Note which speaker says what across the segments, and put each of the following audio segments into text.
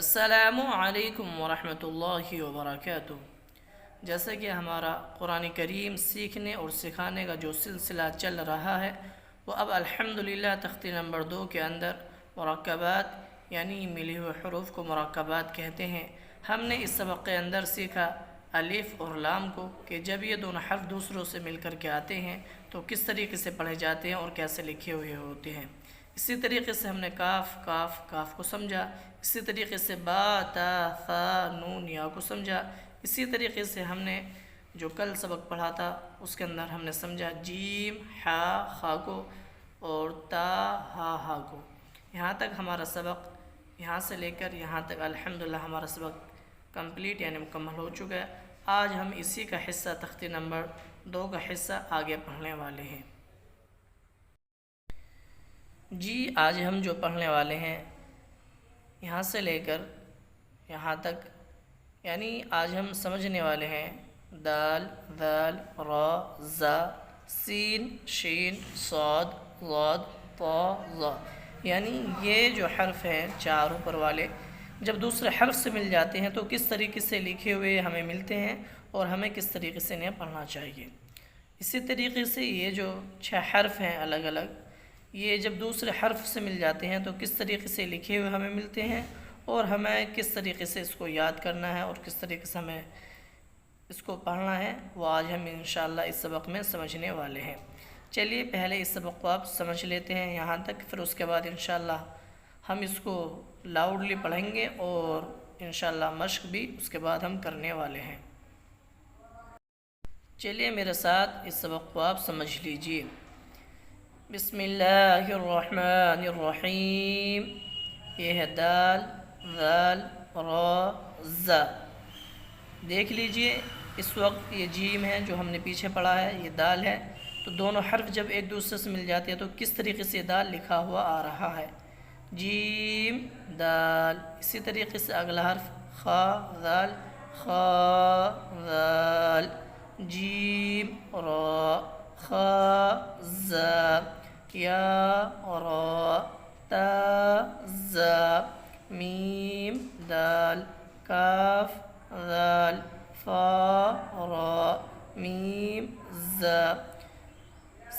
Speaker 1: अस्सलामु अलैकुम वरहमतुल्लाहि वबरकातुहू। जैसा कि हमारा कुरान करीम सीखने और सिखाने का जो सिलसिला चल रहा है वो अब अल्हम्दुलिल्लाह तख्ती नंबर 2 के अंदर मुरक्कबात यानी मिले हुए हरूफ को मुरक्कबात कहते हैं। हमने इस सबक के अंदर सीखा अलिफ और लाम को कि जब ये दोनों हर्फ दूसरों से मिलकर के आते हैं तो किस तरीके से पढ़े जाते हैं और कैसे लिखे हुए होते हैं। इसी तरीके से हमने काफ को समझा। इसी तरीके से बा ता सा नून या को समझा। इसी तरीके से हमने जो कल सबक पढ़ा था उसके अंदर हमने समझा जीम हा खा को और ता हा को। यहाँ तक हमारा सबक, यहाँ से लेकर यहाँ तक अल्हम्दुलिल्लाह हमारा सबक कंप्लीट यानी मुकम्मल हो चुका है। आज हम इसी का हिस्सा तख्ती नंबर 2 का हिस्सा आगे पढ़ने वाले हैं। जी आज हम जो पढ़ने वाले हैं यहाँ से लेकर यहाँ तक यानी आज हम समझने वाले हैं दाल दाल रा ज़ा सीन शीन सौद ज़ाद ता ज़ा यानी ये जो हर्फ हैं चार ऊपर वाले जब दूसरे हर्फ से मिल जाते हैं तो किस तरीके से लिखे हुए हमें मिलते हैं और हमें किस तरीके से इन्हें पढ़ना चाहिए। इसी तरीके से ये जो 6 हर्फ हैं अलग अलग, ये जब दूसरे हर्फ से मिल जाते हैं तो किस तरीके से लिखे हुए हमें मिलते हैं और हमें किस तरीके से इसको याद करना है और किस तरीके से हमें इसको पढ़ना है, वो आज हम इंशाअल्लाह इस सबक में समझने वाले हैं। चलिए पहले इस सबक को आप समझ लेते हैं यहाँ तक, फिर उसके बाद इंशाअल्लाह हम इसको लाउडली पढ़ेंगे और इंशाअल्लाह मश्क भी उसके बाद हम करने वाले हैं। चलिए मेरे साथ इस सबक को आप समझ लीजिए। बिस्मिल्लाहिर्रहमानिर्रहीम। ये है दाल दाल रा ज़ा। देख लीजिए इस वक्त ये जीम है जो हमने पीछे पढ़ा है, ये दाल है। तो दोनों हर्फ जब एक दूसरे से मिल जाते हैं तो किस तरीके से दाल लिखा हुआ आ रहा है, जीम दाल। इसी तरीके से अगला हर्फ खा दाल खा दाल जीम रा खा ज़ा या रा ता ज़ा मीम दाल काफ दाल फा रा मीम ज़ा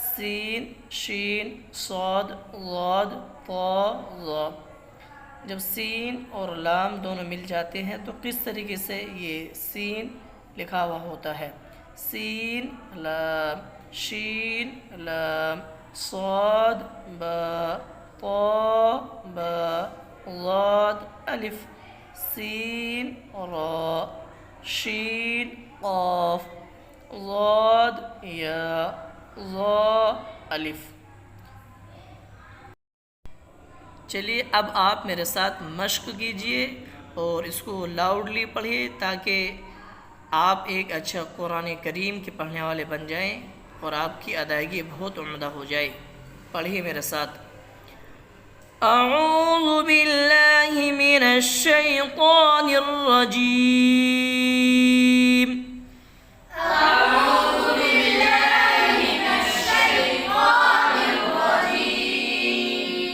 Speaker 1: सीन शीन सौद ज़ाद ता ज़ा। जब सीन और लाम दोनों मिल जाते हैं तो किस तरीके से ये सीन लिखा हुआ होता है, सीन लाम शीन लाम सौद बा ता बा ज़ाद अलिफ सीन रा शीन क़ाफ ज़ाद या ज़ा अलिफ। चलिए अब आप मेरे साथ मश्क कीजिए और इसको लाउडली पढ़िए ताकि आप एक अच्छा कुरान करीम के पढ़ने वाले बन जाएं और आपकी अदायगी बहुत उम्दा हो जाए। पढ़िए मेरे साथ। अऊज़ु बिल्लाहि मिनश शैतानिर रजीम।
Speaker 2: अऊज़ु बिल्लाहि मिनश शैतानिर रजीम।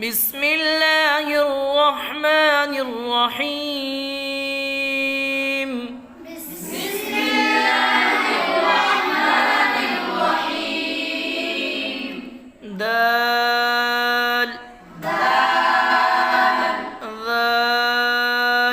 Speaker 1: बिस्मिल्लाहिर रहमानिर रहीम। दाल दाल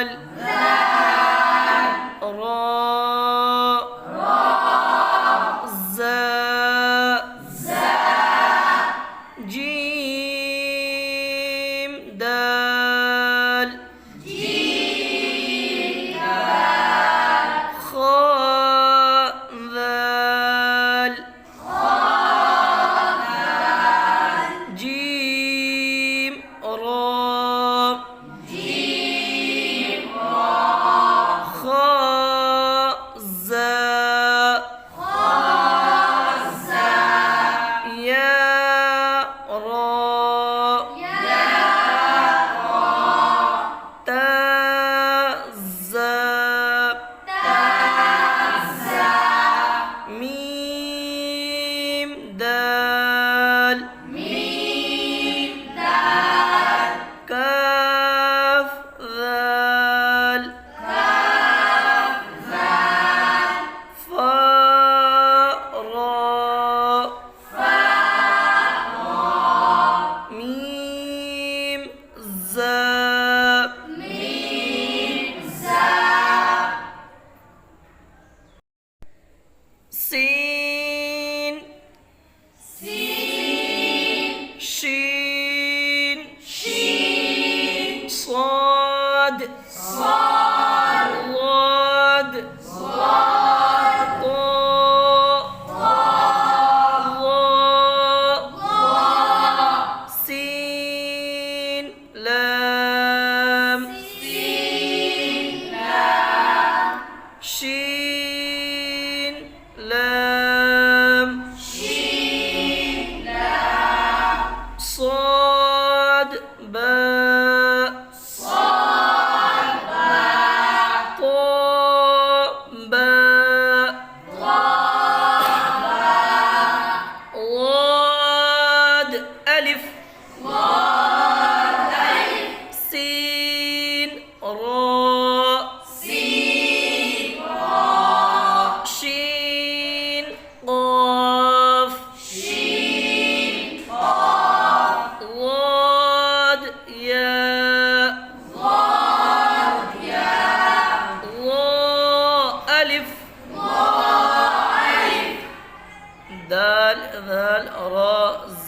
Speaker 1: दाल दाल रा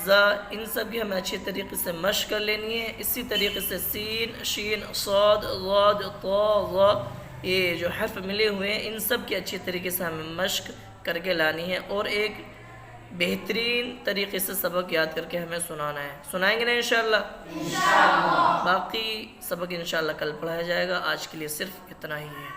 Speaker 1: ज़ा, इन सब की हमें अच्छी तरीके से मश्क कर लेनी है। इसी तरीके से सीन शीन साद ज़ाद ता ज़ा, ये जो हर्फ मिले हुए हैं इन सब की अच्छी तरीके से हमें मश्क करके लानी है और एक बेहतरीन तरीके से सबक याद करके हमें सुनाना है। सुनाएंगे ना इंशाअल्लाह। बाकी सबक इंशाअल्लाह कल पढ़ाया जाएगा। आज के लिए सिर्फ इतना ही है।